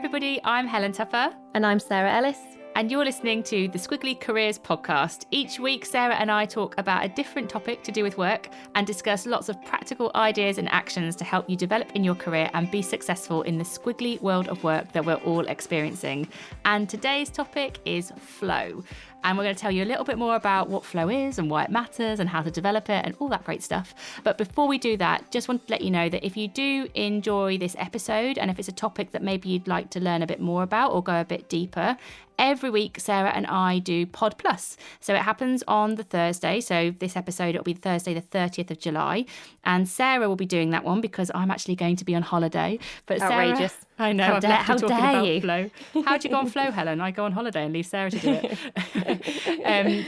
everybody, I'm Helen Tupper. And I'm Sarah Ellis. And you're listening to the Squiggly Careers podcast. Each week, Sarah and I talk about a different topic to do with work and discuss lots of practical ideas and actions to help you develop in your career and be successful in the squiggly world of work that we're all experiencing. And today's topic is flow. And we're going to tell you a little bit more about what flow is and why it matters and how to develop it and all that great stuff. But before we do that, just want to let you know that if you do enjoy this episode and if it's a topic that maybe you'd like to learn a bit more about or go a bit deeper, every week Sarah and I do Pod Plus. So it happens on the Thursday. So this episode, it'll be Thursday the 30th of July. And Sarah will be doing that one because I'm actually going to be on holiday. But outrageous. Sarah, I know, How dare you? Flow. How'd you go on flow, Helen? I go on holiday and leave Sarah to do it.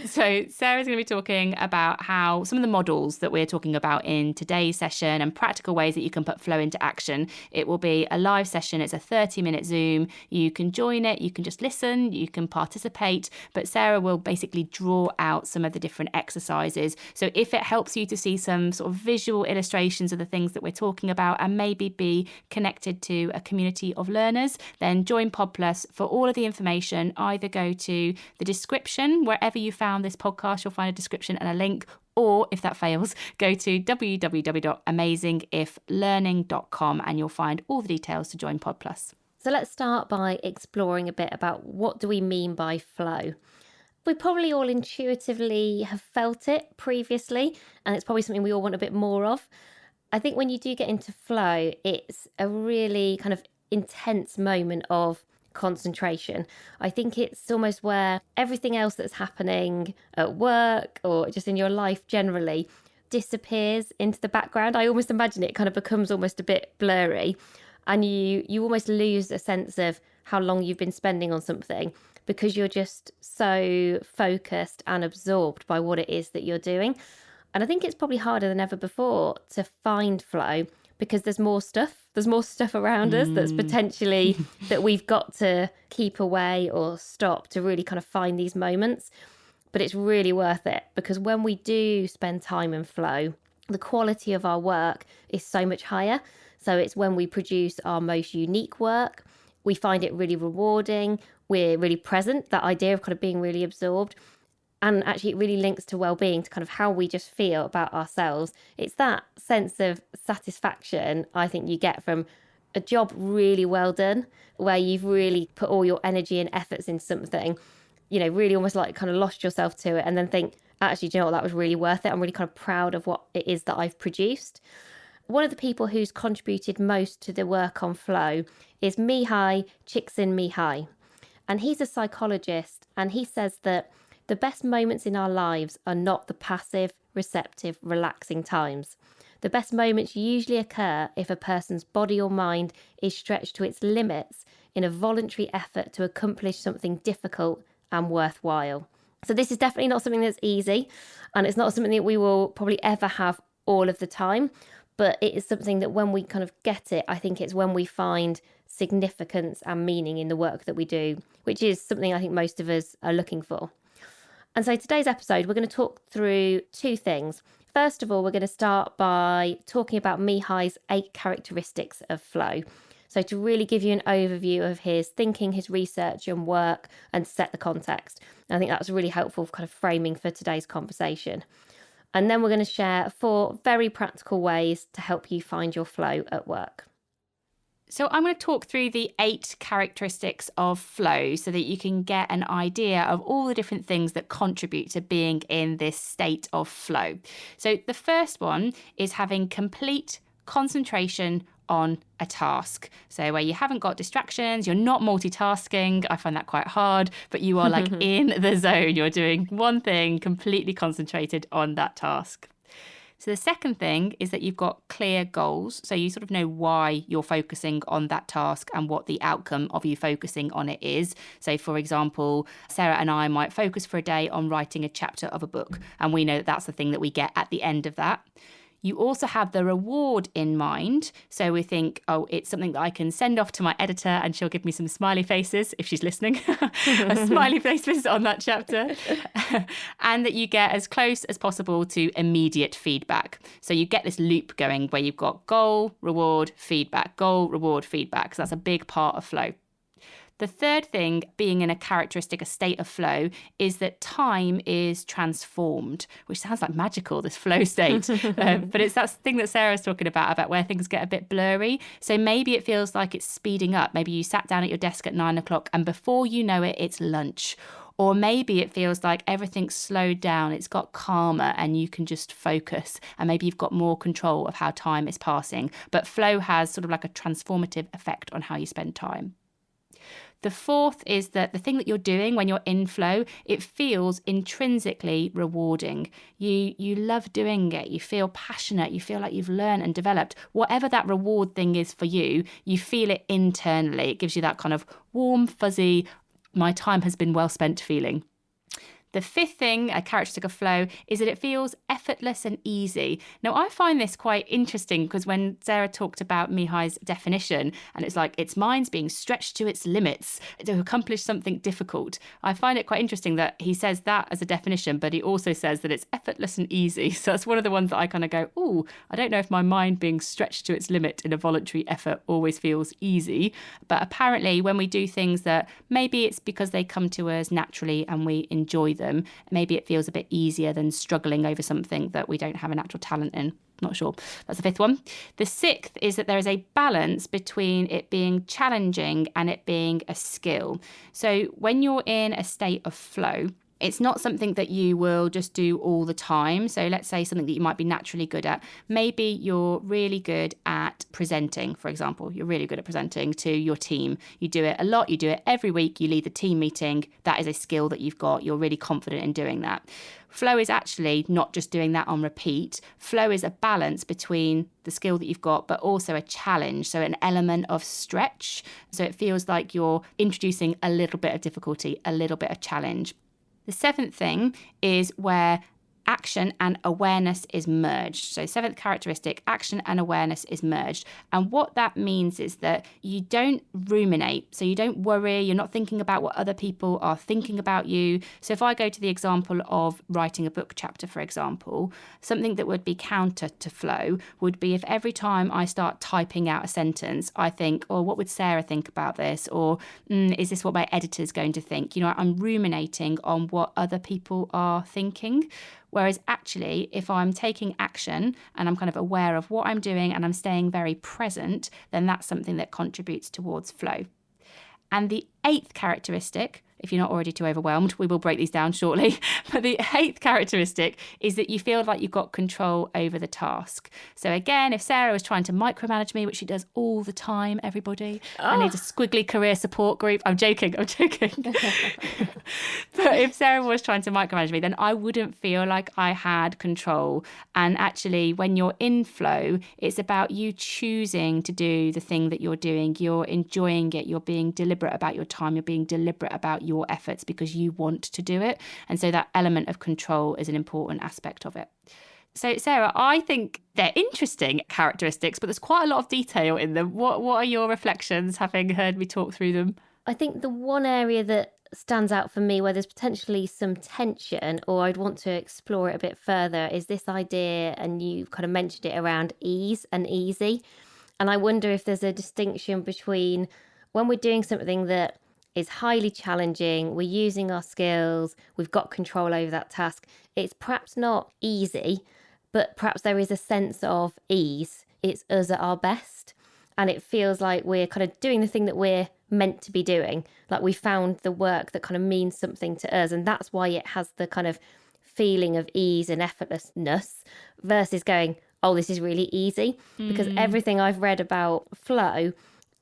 So Sarah's going to be talking about how some of the models that we're talking about in today's session and practical ways that you can put flow into action. It will be a live session. It's a 30-minute Zoom. You can join it. You can just listen. You can participate. But Sarah will basically draw out some of the different exercises. So if it helps you to see some sort of visual illustrations of the things that we're talking about and maybe be connected to a community of learners, then join Pod Plus. For all of the information, either go to the description, wherever you found this podcast, you'll find a description and a link, or if that fails, go to www.amazingiflearning.com and you'll find all the details to join Pod Plus. So let's start by exploring a bit about what do we mean by flow. We probably all intuitively have felt it previously, and it's probably something we all want a bit more of. I think when you do get into flow, it's a really kind of intense moment of concentration. I think it's almost where everything else that's happening at work or just in your life generally disappears into the background. I almost imagine it kind of becomes almost a bit blurry, and you almost lose a sense of how long you've been spending on something because you're just so focused and absorbed by what it is that you're doing. And I think it's probably harder than ever before to find flow because there's more stuff around us that's potentially that we've got to keep away or stop to really kind of find these moments. But it's really worth it because when we do spend time in flow, the quality of our work is so much higher. So it's when we produce our most unique work, we find it really rewarding, we're really present, that idea of kind of being really absorbed. And actually, it really links to well-being, to kind of how we just feel about ourselves. It's that sense of satisfaction, I think, you get from a job really well done, where you've really put all your energy and efforts into something, you know, really almost like kind of lost yourself to it and then think, actually, do you know what, that was really worth it. I'm really kind of proud of what it is that I've produced. One of the people who's contributed most to the work on flow is Miahly Csikzentmihalyi. And he's a psychologist, and he says that the best moments in our lives are not the passive, receptive, relaxing times. The best moments usually occur if a person's body or mind is stretched to its limits in a voluntary effort to accomplish something difficult and worthwhile. So this is definitely not something that's easy, and it's not something that we will probably ever have all of the time, but it is something that when we kind of get it, I think it's when we find significance and meaning in the work that we do, which is something I think most of us are looking for. And so today's episode, we're going to talk through two things. First of all, we're going to start by talking about Miahly's 8 characteristics of flow. So to really give you an overview of his thinking, his research and work and set the context. And I think that's really helpful kind of framing for today's conversation. And then we're going to share 4 very practical ways to help you find your flow at work. So I'm going to talk through the 8 characteristics of flow so that you can get an idea of all the different things that contribute to being in this state of flow. So the first one is having complete concentration on a task. So where you haven't got distractions, you're not multitasking. I find that quite hard, but you are like in the zone. You're doing one thing, completely concentrated on that task. So the second thing is that you've got clear goals. So you sort of know why you're focusing on that task and what the outcome of you focusing on it is. So for example, Sarah and I might focus for a day on writing a chapter of a book. And we know that that's the thing that we get at the end of that. You also have the reward in mind. So we think, oh, it's something that I can send off to my editor and she'll give me some smiley faces, if she's listening, a smiley faces on that chapter. And that you get as close as possible to immediate feedback. So you get this loop going where you've got goal, reward, feedback, goal, reward, feedback. So that's a big part of flow. The third thing, being in a characteristic, a state of flow, is that time is transformed, which sounds like magical, this flow state. But it's that thing that Sarah's talking about where things get a bit blurry. So maybe it feels like it's speeding up. Maybe you sat down at your desk at 9 o'clock and before you know it, it's lunch. Or maybe it feels like everything's slowed down, it's got calmer and you can just focus and maybe you've got more control of how time is passing. But flow has sort of like a transformative effect on how you spend time. The fourth is that the thing that you're doing when you're in flow, it feels intrinsically rewarding. You love doing it. You feel passionate. You feel like you've learned and developed. Whatever that reward thing is for you, you feel it internally. It gives you that kind of warm, fuzzy, my time has been well spent feeling. The fifth thing, a characteristic of flow, is that it feels effortless and easy. Now, I find this quite interesting because when Sarah talked about Miahly's definition, and it's like its mind's being stretched to its limits to accomplish something difficult, I find it quite interesting that he says that as a definition, but he also says that it's effortless and easy. So that's one of the ones that I kind of go, ooh, I don't know if my mind being stretched to its limit in a voluntary effort always feels easy. But apparently when we do things that maybe it's because they come to us naturally and we enjoy them, maybe it feels a bit easier than struggling over something that we don't have a natural talent in. Not sure. That's the fifth one. The sixth is that there is a balance between it being challenging and it being a skill. So when you're in a state of flow, it's not something that you will just do all the time. So let's say something that you might be naturally good at. Maybe you're really good at presenting, for example. You're really good at presenting to your team. You do it a lot. You do it every week. You lead the team meeting. That is a skill that you've got. You're really confident in doing that. Flow is actually not just doing that on repeat. Flow is a balance between the skill that you've got, but also a challenge. So an element of stretch. So it feels like you're introducing a little bit of difficulty, a little bit of challenge. The seventh thing is where action and awareness is merged. So seventh characteristic, action and awareness is merged. And what that means is that you don't ruminate. So you don't worry. You're not thinking about what other people are thinking about you. So if I go to the example of writing a book chapter, for example, something that would be counter to flow would be if every time I start typing out a sentence, I think, oh, what would Sarah think about this? Or is this what my editor's going to think? You know, I'm ruminating on what other people are thinking. Whereas actually, if I'm taking action and I'm kind of aware of what I'm doing and I'm staying very present, then that's something that contributes towards flow. And the eighth characteristic, if you're not already too overwhelmed, we will break these down shortly. But the eighth characteristic is that you feel like you've got control over the task. So again, if Sarah was trying to micromanage me, which she does all the time, everybody, I need a squiggly career support group. I'm joking. But if Sarah was trying to micromanage me, then I wouldn't feel like I had control. And actually, when you're in flow, it's about you choosing to do the thing that you're doing. You're enjoying it. You're being deliberate about your time. You're being deliberate about your efforts because you want to do it. And so that element of control is an important aspect of it. So Sarah, I think they're interesting characteristics, but there's quite a lot of detail in them. What are your reflections having heard me talk through them? I think the one area that stands out for me where there's potentially some tension, or I'd want to explore it a bit further, is this idea, and you kind of mentioned it, around ease and easy. And I wonder if there's a distinction between when we're doing something that is highly challenging, we're using our skills, we've got control over that task. It's perhaps not easy, but perhaps there is a sense of ease. It's us at our best. And it feels like we're kind of doing the thing that we're meant to be doing. Like we found the work that kind of means something to us. And that's why it has the kind of feeling of ease and effortlessness versus going, oh, this is really easy. Because everything I've read about flow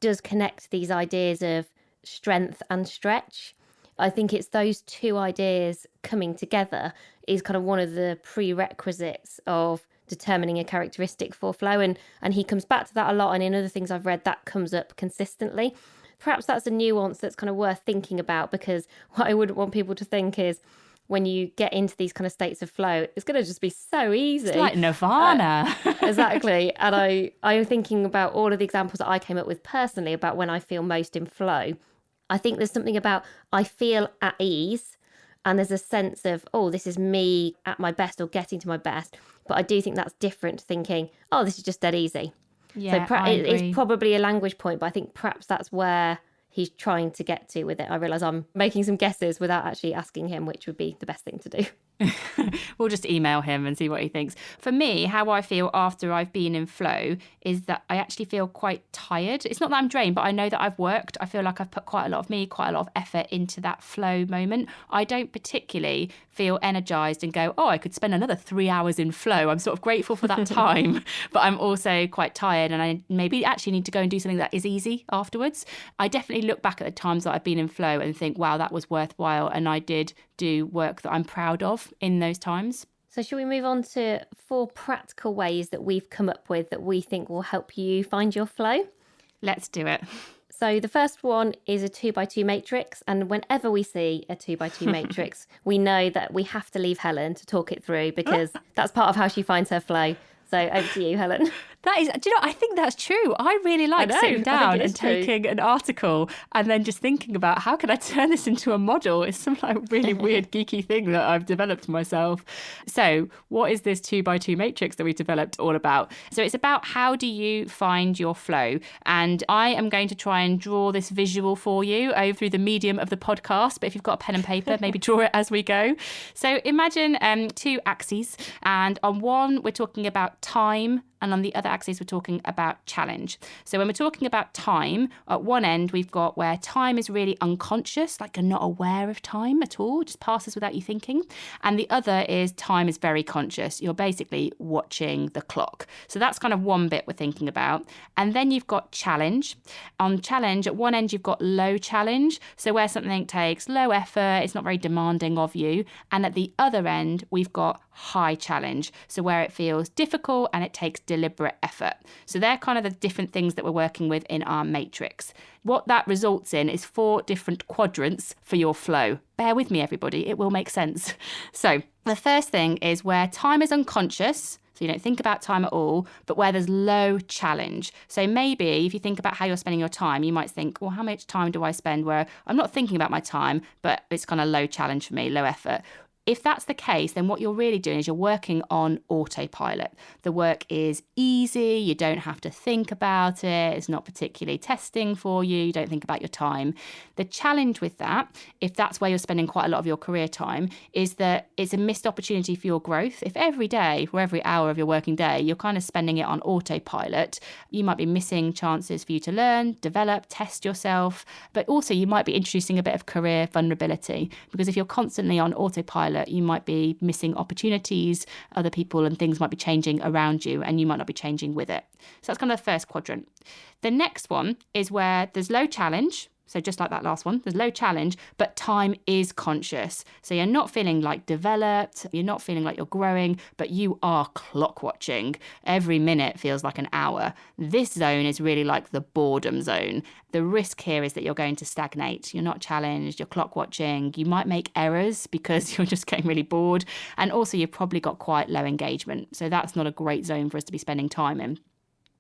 does connect these ideas of strength and stretch. I think it's those two ideas coming together is kind of one of the prerequisites of determining a characteristic for flow. And he comes back to that a lot. And in other things I've read, that comes up consistently. Perhaps that's a nuance that's kind of worth thinking about, because what I wouldn't want people to think is when you get into these kind of states of flow, it's going to just be so easy. It's like nirvana. Exactly. And I'm thinking about all of the examples that I came up with personally about when I feel most in flow. I think there's something about I feel at ease, and there's a sense of, oh, this is me at my best or getting to my best. But I do think that's different to thinking, oh, this is just dead easy. Yeah, so it's probably a language point, but I think perhaps that's where he's trying to get to with it. I realise I'm making some guesses without actually asking him, which would be the best thing to do. We'll just email him and see what he thinks. For me, how I feel after I've been in flow is that I actually feel quite tired. It's not that I'm drained, but I know that I've worked. I feel like I've put quite a lot of me, quite a lot of effort into that flow moment. I don't particularly feel energized and go, oh, I could spend another 3 hours in flow. I'm sort of grateful for that time, but I'm also quite tired and I maybe actually need to go and do something that is easy afterwards. I definitely look back at the times that I've been in flow and think, wow, that was worthwhile. And I did do work that I'm proud of in those times. So should we move on to 4 practical ways that we've come up with that we think will help you find your flow? Let's do it. So the first one is a 2x2 matrix. And whenever we see a 2x2 matrix, we know that we have to leave Helen to talk it through because that's part of how she finds her flow. So over to you, Helen. That is, do you know, I think that's true. I really like sitting down and taking an article and then just thinking about how can I turn this into a model? It's some like really weird geeky thing that I've developed myself. So what is this 2x2 matrix that we developed all about? So it's about how do you find your flow? And I am going to try and draw this visual for you over through the medium of the podcast. But if you've got a pen and paper, maybe draw it as we go. So imagine 2 axes. And on one, we're talking about time. And on the other axis, we're talking about challenge. So when we're talking about time, at one end, we've got where time is really unconscious, like you're not aware of time at all, just passes without you thinking. And the other is time is very conscious. You're basically watching the clock. So that's kind of one bit we're thinking about. And then you've got challenge. On challenge, at one end, you've got low challenge. So where something takes low effort, it's not very demanding of you. And at the other end, we've got high challenge. So where it feels difficult and it takes deliberate effort. So they're kind of the different things that we're working with in our matrix. What that results in is 4 different quadrants for your flow. Bear with me, everybody. It will make sense. So the first thing is where time is unconscious. So you don't think about time at all, but where there's low challenge. So maybe if you think about how you're spending your time, you might think, well, how much time do I spend where I'm not thinking about my time, but it's kind of low challenge for me, low effort. If that's the case, then what you're really doing is you're working on autopilot. The work is easy. You don't have to think about it. It's not particularly testing for you. You don't think about your time. The challenge with that, if that's where you're spending quite a lot of your career time, is that it's a missed opportunity for your growth. If every day or every hour of your working day, you're kind of spending it on autopilot, you might be missing chances for you to learn, develop, test yourself, but also you might be introducing a bit of career vulnerability because if you're constantly on autopilot, you might be missing opportunities, other people and things might be changing around you and you might not be changing with it. So that's kind of the first quadrant. The next one is where there's low challenge. So just like that last one, there's low challenge, but time is conscious. So you're not feeling like developed, you're not feeling like you're growing, but you are clock watching. Every minute feels like an hour. This zone is really like the boredom zone. The risk here is that you're going to stagnate. You're not challenged, you're clock watching. You might make errors because you're just getting really bored. And also you've probably got quite low engagement. So that's not a great zone for us to be spending time in.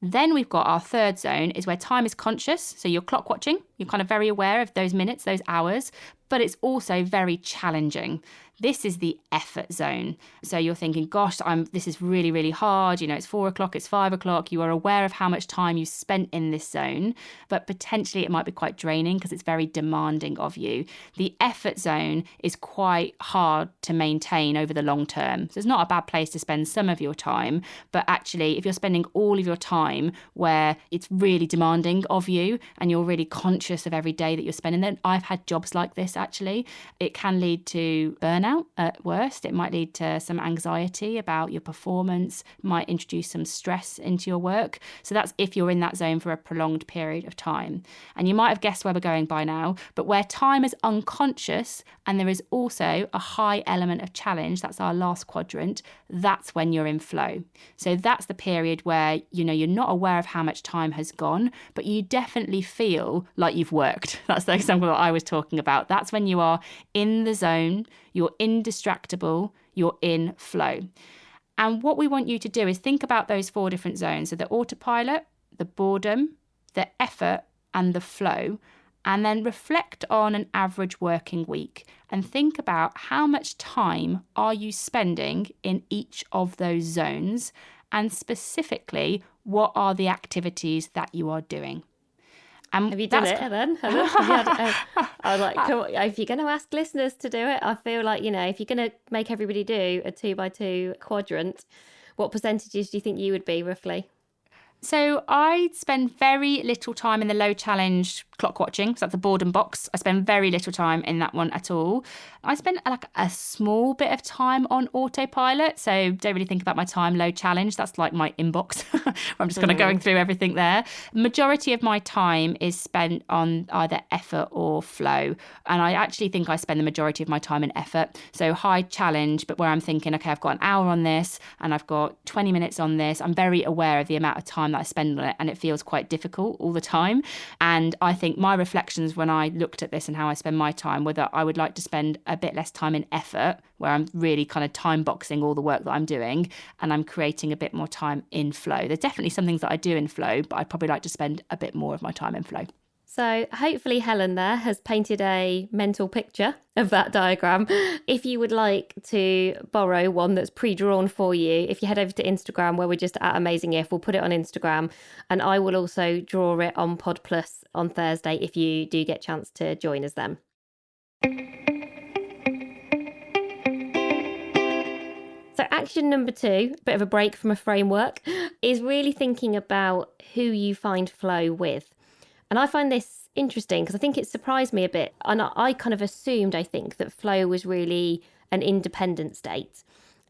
Then we've got our third zone is where time is conscious. So you're clock watching. You're kind of very aware of those minutes, those hours, but it's also very challenging. This is the effort zone. So you're thinking, gosh, this is really, really hard. You know, it's 4 o'clock, it's 5 o'clock. You are aware of how much time you spent in this zone, but potentially it might be quite draining because it's very demanding of you. The effort zone is quite hard to maintain over the long term. So it's not a bad place to spend some of your time, but actually if you're spending all of your time where it's really demanding of you and you're really conscious of every day that you're spending there, I've had jobs like this actually. It can lead to burnout at worst. It might lead to some anxiety about your performance, might introduce some stress into your work. So that's if you're in that zone for a prolonged period of time. And you might have guessed where we're going by now, but where time is unconscious and there is also a high element of challenge, that's our last quadrant, that's when you're in flow. So that's the period where, you know, you're not aware of how much time has gone, but you definitely feel like you've worked. That's the example that I was talking about. That's when you are in the zone, you're indistractable, you're in flow. And what we want you to do is think about those 4 different zones. So the autopilot, the boredom, the effort, and the flow. And then reflect on an average working week and think about how much time are you spending in each of those zones, and specifically, what are the activities that you are doing. And Have you done it, Helen? Helen? Have you had, I was like, come on, if you're going to ask listeners to do it, I feel like, if you're going to make everybody do a 2x2 quadrant, what percentages do you think you would be roughly? So I spend very little time in the low challenge clock watching. So that's the boredom box. I spend very little time in that one at all. I spend like a small bit of time on autopilot. So don't really think about my time low challenge. That's like my inbox. I'm just kind of going through everything there. Majority of my time is spent on either effort or flow. And I actually think I spend the majority of my time in effort. So high challenge, but where I'm thinking, okay, I've got an hour on this and I've got 20 minutes on this. I'm very aware of the amount of time that I spend on it, and it feels quite difficult all the time. And I think my reflections when I looked at this and how I spend my time were that I would like to spend a bit less time in effort, where I'm really kind of time boxing all the work that I'm doing, and I'm creating a bit more time in flow. There's definitely some things that I do in flow, but I'd probably like to spend a bit more of my time in flow. So hopefully Helen there has painted a mental picture of that diagram. If you would like to borrow one that's pre-drawn for you, if you head over to Instagram where we're just at Amazing If, we'll put it on Instagram, and I will also draw it on Pod Plus on Thursday if you do get a chance to join us then. So action number 2, bit of a break from a framework, is really thinking about who you find flow with. And I find this interesting because I think it surprised me a bit. And I kind of assumed, I think, that flow was really an independent state.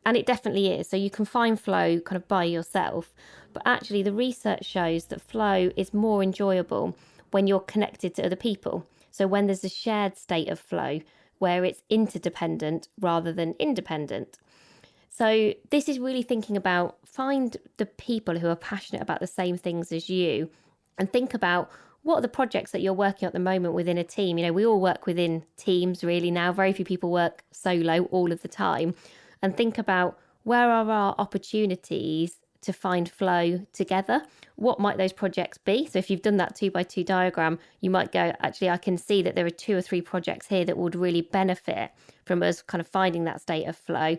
And it definitely is. So you can find flow kind of by yourself. But actually, the research shows that flow is more enjoyable when you're connected to other people. So when there's a shared state of flow where it's interdependent rather than independent. So this is really thinking about find the people who are passionate about the same things as you and think about what are the projects that you're working on at the moment within a team. We all work within teams really now. Very few people work solo all of the time. And think about where are our opportunities to find flow together? What might those projects be? So if you've done that 2x2 diagram, you might go, actually, I can see that there are 2 or 3 projects here that would really benefit from us kind of finding that state of flow.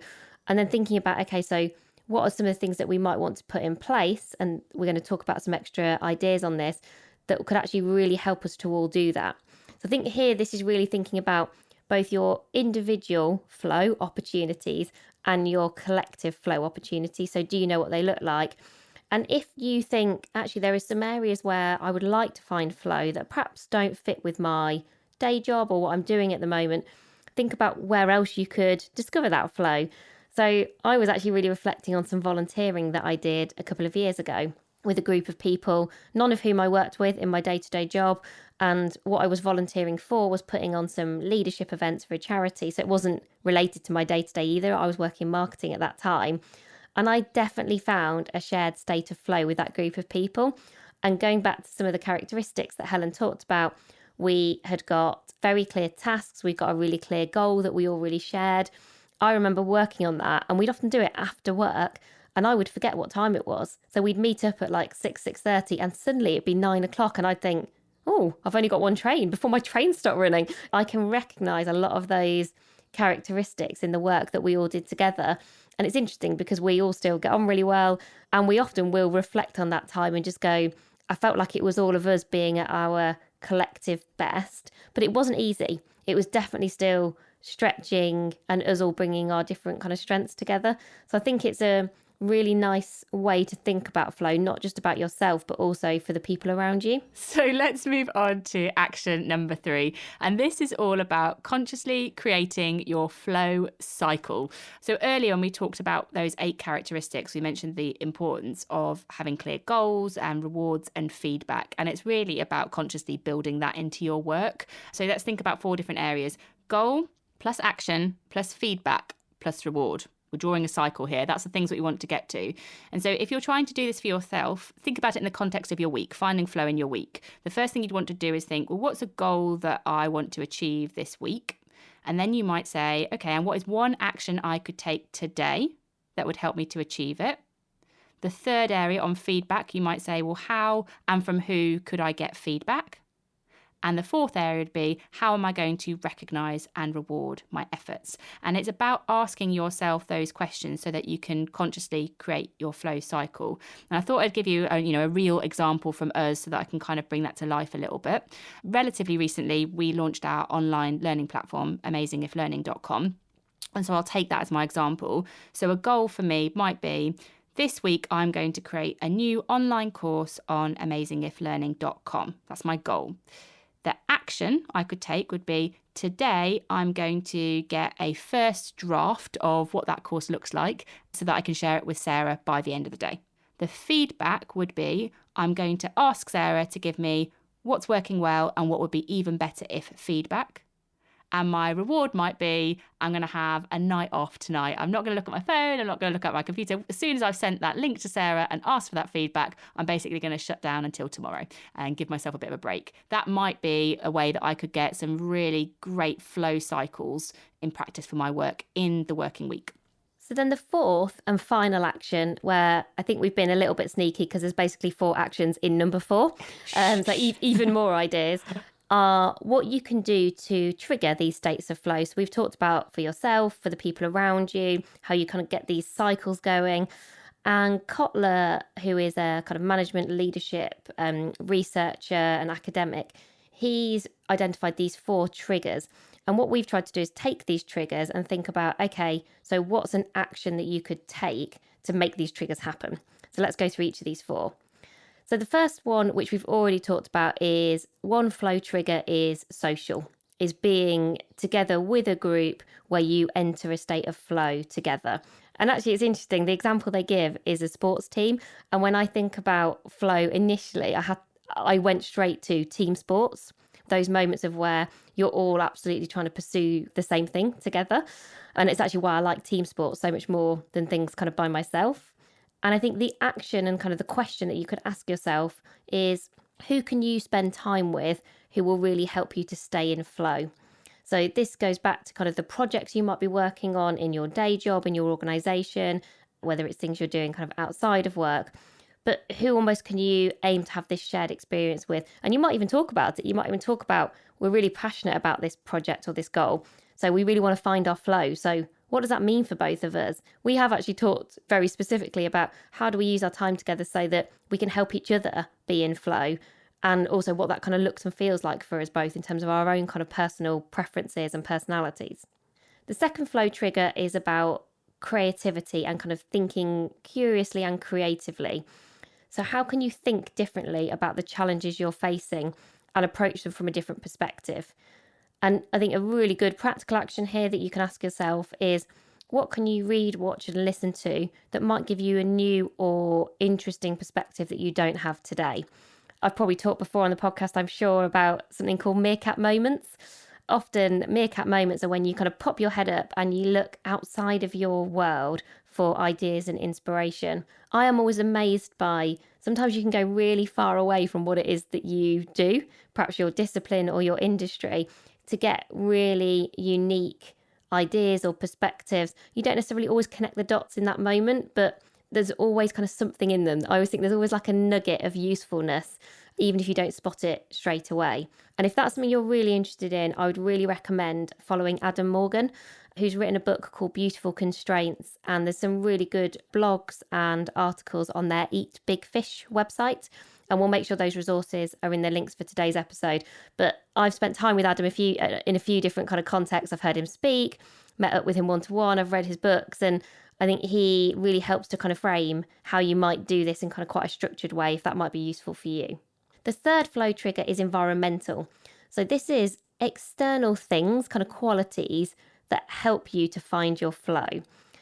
And then thinking about, okay, so what are some of the things that we might want to put in place? And we're going to talk about some extra ideas on this that could actually really help us to all do that. So I think here, this is really thinking about both your individual flow opportunities and your collective flow opportunities. So do you know what they look like? And if you think, actually, there is some areas where I would like to find flow that perhaps don't fit with my day job or what I'm doing at the moment, think about where else you could discover that flow. So I was actually really reflecting on some volunteering that I did a couple of years ago with a group of people, none of whom I worked with in my day-to-day job. And what I was volunteering for was putting on some leadership events for a charity. So it wasn't related to my day-to-day either. I was working marketing at that time. And I definitely found a shared state of flow with that group of people. And going back to some of the characteristics that Helen talked about, we had got very clear tasks. We got a really clear goal that we all really shared. I remember working on that, and we'd often do it after work. And I would forget what time it was. So we'd meet up at like 6:30 and suddenly it'd be 9 o'clock. And I'd think, oh, I've only got one train before my train stopped running. I can recognise a lot of those characteristics in the work that we all did together. And it's interesting because we all still get on really well. And we often will reflect on that time and just go, I felt like it was all of us being at our collective best. But it wasn't easy. It was definitely still stretching and us all bringing our different kind of strengths together. So I think it's a really nice way to think about flow, not just about yourself, but also for the people around you. So let's move on to action number 3. And this is all about consciously creating your flow cycle. So earlier when we talked about those 8 characteristics, we mentioned the importance of having clear goals and rewards and feedback. And it's really about consciously building that into your work. So let's think about 4 different areas: goal plus action plus feedback plus reward. We're drawing a cycle here. That's the things that we want to get to. And so if you're trying to do this for yourself, think about it in the context of your week, finding flow in your week. The first thing you'd want to do is think, well, what's a goal that I want to achieve this week? And then you might say, okay, and what is one action I could take today that would help me to achieve it? The third area on feedback, you might say, well, how and from who could I get feedback? And the fourth area would be, how am I going to recognize and reward my efforts? And it's about asking yourself those questions so that you can consciously create your flow cycle. And I thought I'd give you a real example from us so that I can kind of bring that to life a little bit. Relatively recently, we launched our online learning platform, amazingiflearning.com. And so I'll take that as my example. So a goal for me might be, this week, I'm going to create a new online course on amazingiflearning.com. That's my goal. The action I could take would be, today I'm going to get a first draft of what that course looks like so that I can share it with Sarah by the end of the day. The feedback would be, I'm going to ask Sarah to give me what's working well and what would be even better if feedback. And my reward might be, I'm going to have a night off tonight. I'm not going to look at my phone. I'm not going to look at my computer. As soon as I've sent that link to Sarah and asked for that feedback, I'm basically going to shut down until tomorrow and give myself a bit of a break. That might be a way that I could get some really great flow cycles in practice for my work in the working week. So then the fourth and final action, where I think we've been a little bit sneaky because there's basically 4 actions in number 4. So even more ideas. Are what you can do to trigger these states of flow. So we've talked about for yourself, for the people around you, how you kind of get these cycles going. And Kotler, who is a kind of management leadership researcher and academic, he's identified these 4 triggers. And what we've tried to do is take these triggers and think about, okay, so what's an action that you could take to make these triggers happen? So let's go through each of these 4. So the first one, which we've already talked about, is one flow trigger is social, is being together with a group where you enter a state of flow together. And actually, it's interesting. The example they give is a sports team. And when I think about flow initially, I went straight to team sports, those moments of where you're all absolutely trying to pursue the same thing together. And it's actually why I like team sports so much more than things kind of by myself. And I think the action and kind of the question that you could ask yourself is, who can you spend time with who will really help you to stay in flow? So this goes back to kind of the projects you might be working on in your day job, in your organisation, whether it's things you're doing kind of outside of work. But who almost can you aim to have this shared experience with? And you might even talk about it. You might even talk about, we're really passionate about this project or this goal. So we really want to find our flow. So what does that mean for both of us? We have actually talked very specifically about how do we use our time together so that we can help each other be in flow, and also what that kind of looks and feels like for us both in terms of our own kind of personal preferences and personalities. The second flow trigger is about creativity and kind of thinking curiously and creatively. So how can you think differently about the challenges you're facing and approach them from a different perspective? And I think a really good practical action here that you can ask yourself is, what can you read, watch and listen to that might give you a new or interesting perspective that you don't have today? I've probably talked before on the podcast, I'm sure, about something called meerkat moments. Often meerkat moments are when you kind of pop your head up and you look outside of your world for ideas and inspiration. I am always amazed by, sometimes you can go really far away from what it is that you do, perhaps your discipline or your industry, to get really unique ideas or perspectives. You don't necessarily always connect the dots in that moment, but there's always kind of something in them. I always think there's always like a nugget of usefulness, even if you don't spot it straight away. And if that's something you're really interested in, I would really recommend following Adam Morgan, who's written a book called Beautiful Constraints. And there's some really good blogs and articles on their Eat Big Fish website. And we'll make sure those resources are in the links for today's episode. But I've spent time with Adam in a few different kind of contexts. I've heard him speak, met up with him one-to-one, I've read his books, and I think he really helps to kind of frame how you might do this in kind of quite a structured way, if that might be useful for you. The third flow trigger is environmental. So this is external things, kind of qualities that help you to find your flow.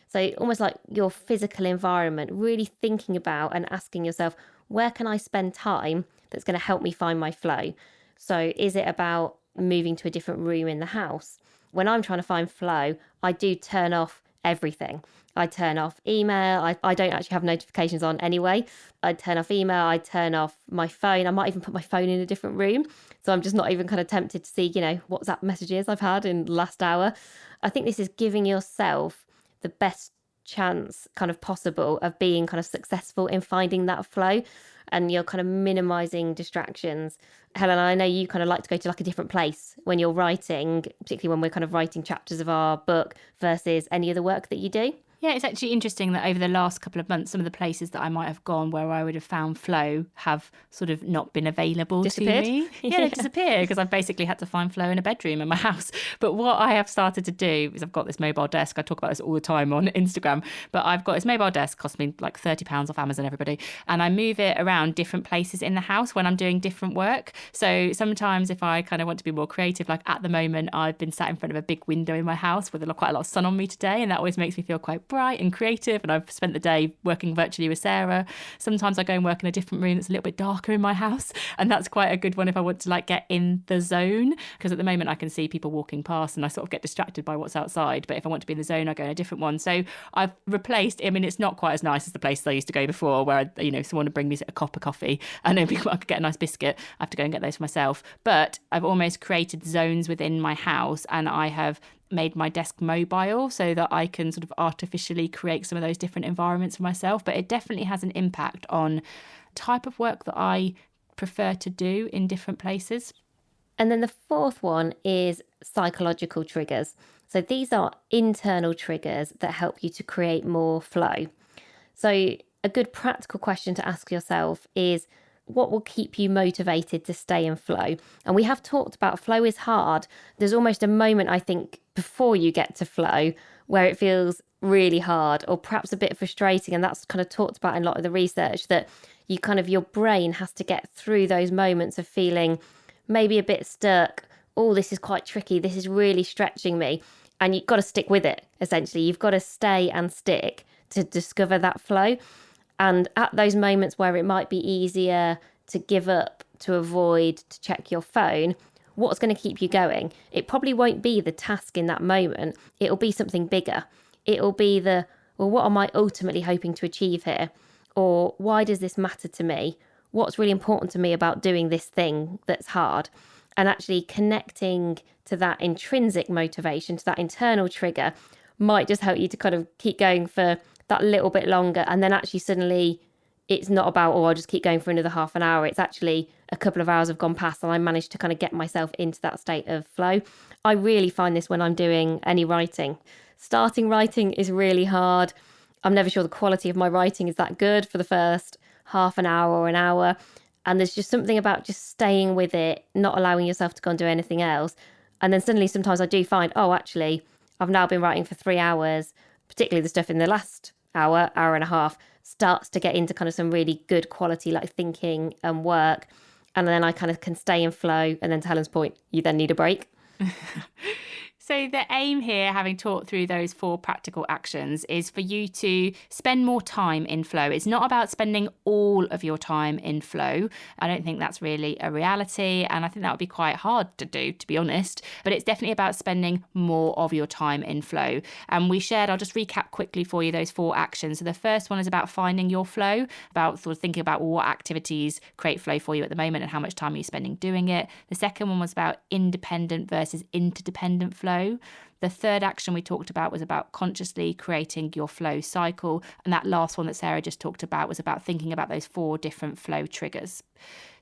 So almost like your physical environment, really thinking about and asking yourself, where can I spend time that's going to help me find my flow? So is it about moving to a different room in the house? When I'm trying to find flow, I do turn off everything. I turn off email. I don't actually have notifications on anyway. I turn off email. I turn off my phone. I might even put my phone in a different room. So I'm just not even kind of tempted to see, WhatsApp messages I've had in the last hour. I think this is giving yourself the best chance kind of possible of being kind of successful in finding that flow, and you're kind of minimizing distractions. Helen, I know you kind of like to go to like a different place when you're writing, particularly when we're kind of writing chapters of our book versus any other work that you do. Yeah, it's actually interesting that over the last couple of months, some of the places that I might have gone where I would have found flow have sort of not been available to me. Yeah, they disappeared because I've basically had to find flow in a bedroom in my house. But what I have started to do is I've got this mobile desk. I talk about this all the time on Instagram, but I've got this mobile desk, cost me like £30 off Amazon, everybody. And I move it around different places in the house when I'm doing different work. So sometimes if I kind of want to be more creative, like at the moment, I've been sat in front of a big window in my house with quite a lot of sun on me today. And that always makes me feel quite bright and creative, and I've spent the day working virtually with Sarah. Sometimes I go and work in a different room that's a little bit darker in my house, and that's quite a good one if I want to like get in the zone, because at the moment I can see people walking past and I sort of get distracted by what's outside. But if I want to be in the zone, I go in a different one. So I've replaced, I mean, it's not quite as nice as the places I used to go before where someone would bring me a cup of coffee and then I could get a nice biscuit. I have to go and get those for myself. But I've almost created zones within my house, and I have made my desk mobile so that I can sort of artificially create some of those different environments for myself. But it definitely has an impact on type of work that I prefer to do in different places. And then the fourth one is psychological triggers. So these are internal triggers that help you to create more flow. So a good practical question to ask yourself is, what will keep you motivated to stay in flow? And we have talked about flow is hard. There's almost a moment, I think, before you get to flow where it feels really hard or perhaps a bit frustrating. And that's kind of talked about in a lot of the research, that you kind of, your brain has to get through those moments of feeling maybe a bit stuck. Oh, this is quite tricky. This is really stretching me. And you've got to stick with it, essentially. You've got to stay and stick to discover that flow. And at those moments where it might be easier to give up, to avoid, to check your phone, what's going to keep you going? It probably won't be the task in that moment. It'll be something bigger. It'll be well, what am I ultimately hoping to achieve here? Or why does this matter to me? What's really important to me about doing this thing that's hard? And actually connecting to that intrinsic motivation, to that internal trigger, might just help you to kind of keep going for that little bit longer. And then actually suddenly it's not about, I'll just keep going for another half an hour. It's actually a couple of hours have gone past and I managed to kind of get myself into that state of flow. I really find this when I'm doing any writing. Starting writing is really hard. I'm never sure the quality of my writing is that good for the first half an hour or an hour. And there's just something about just staying with it, not allowing yourself to go and do anything else. And then suddenly sometimes I do find, actually, I've now been writing for 3 hours, particularly the stuff in the last hour and a half, starts to get into kind of some really good quality like thinking and work. And then I kind of can stay in flow. And then to Helen's point, you then need a break. So the aim here, having talked through those 4 practical actions, is for you to spend more time in flow. It's not about spending all of your time in flow. I don't think that's really a reality. And I think that would be quite hard to do, to be honest. But it's definitely about spending more of your time in flow. And we shared, I'll just recap quickly for you, those 4 actions. So the first one is about finding your flow, about sort of thinking about what activities create flow for you at the moment and how much time are you spending doing it. The second one was about independent versus interdependent flow. The third action we talked about was about consciously creating your flow cycle. And that last one that Sarah just talked about was about thinking about those 4 different flow triggers.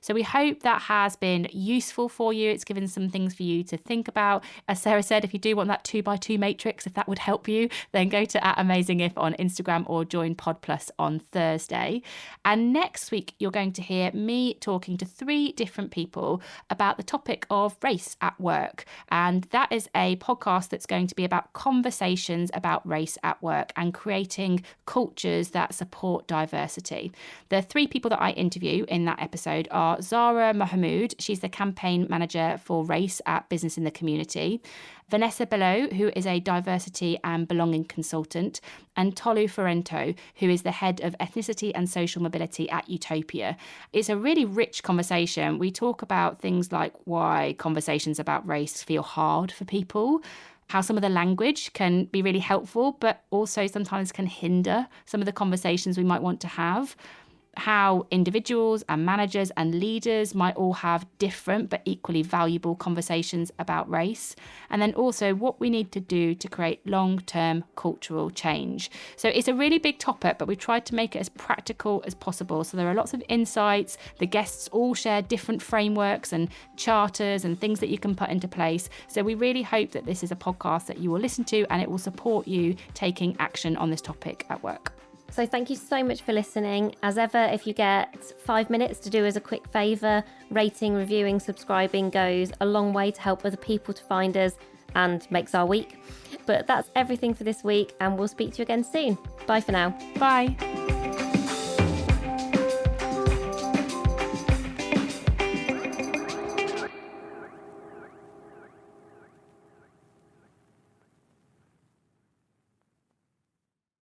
So we hope that has been useful for you. It's given some things for you to think about. As Sarah said, if you do want that 2x2 matrix, if that would help you, then go to @AmazingIf on Instagram or join Pod Plus on Thursday. And next week, you're going to hear me talking to 3 different people about the topic of race at work. And that is a podcast that's going to be about conversations about race at work and creating cultures that support diversity. The 3 people that I interview in that episode are Zara Mahmood. She's the campaign manager for race at Business in the Community. Vanessa Below, who is a diversity and belonging consultant, and Tolu Ferrento, who is the head of ethnicity and social mobility at Utopia. It's a really rich conversation. We talk about things like why conversations about race feel hard for people, how some of the language can be really helpful, but also sometimes can hinder some of the conversations we might want to have. how individuals and managers and leaders might all have different but equally valuable conversations about race, and then also what we need to do to create long-term cultural change. So it's a really big topic, but we tried to make it as practical as possible. So there are lots of insights. The guests all share different frameworks and charters and things that you can put into place. So we really hope that this is a podcast that you will listen to and it will support you taking action on this topic at work. So thank you so much for listening. As ever, if you get 5 minutes to do us a quick favour, rating, reviewing, subscribing goes a long way to help other people to find us and makes our week. But that's everything for this week, and we'll speak to you again soon. Bye for now. Bye.